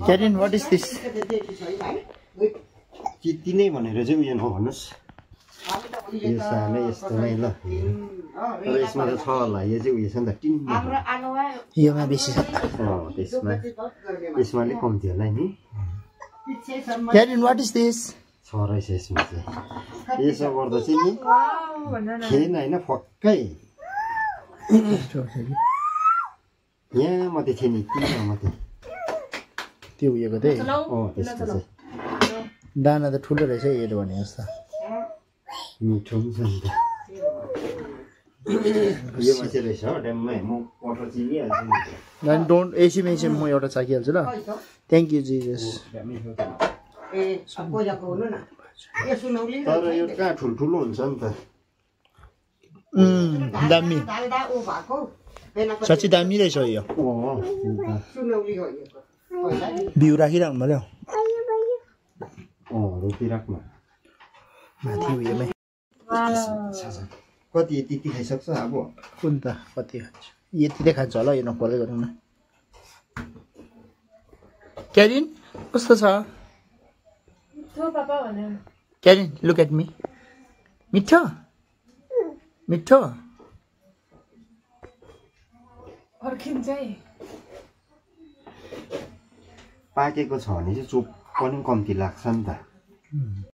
Karen, what is this? चित्ती नै भनेर चाहिँ उयो नभन्नुस् यो सानो यस्तो नै ल तर यसमा त छ होला यो चाहिँ उयो छ नि त टिन योमा बेसी छ यसमा अलिक कम्ती होला नि Karen, what is this? छ रहेछ यसमा चाहिँ यसो गर्दा चाहिँ नि खेन होइन फक्कै यहाँ मात्रै थियो नि तिनमा मात्रै त्यो उयोको त्यही त्यसको चाहिँ दाना त ठुलो रहेछ हेर्यो भने जस्तो मिठो पनि छ नि त यो मान्छे रहेछ हो ड्याममै म वाटर चिनिहाल्छु नि डोन्ट एसी म एउटा चाकिहाल्छु ल थ्याङ्क यू जिजस तर यो कहाँ ठुल्ठुलो हुन्छ नि त दामी साँच्चै दामी रहेछ यो बिउ राखिराख्नु पर्यो रोपिराख्नु माथि उयोमै कति यति खाइसक्छ अब कुन त कति खान्छ यति नै खान्छ होला यो नपर्दै गरौँ न क्यारिन कस्तो छ क्यारिन लुक एट मी मिठो मिठो पाकेको छ भने चाहिँ चोप पनि कम्ती लाग्छ नि त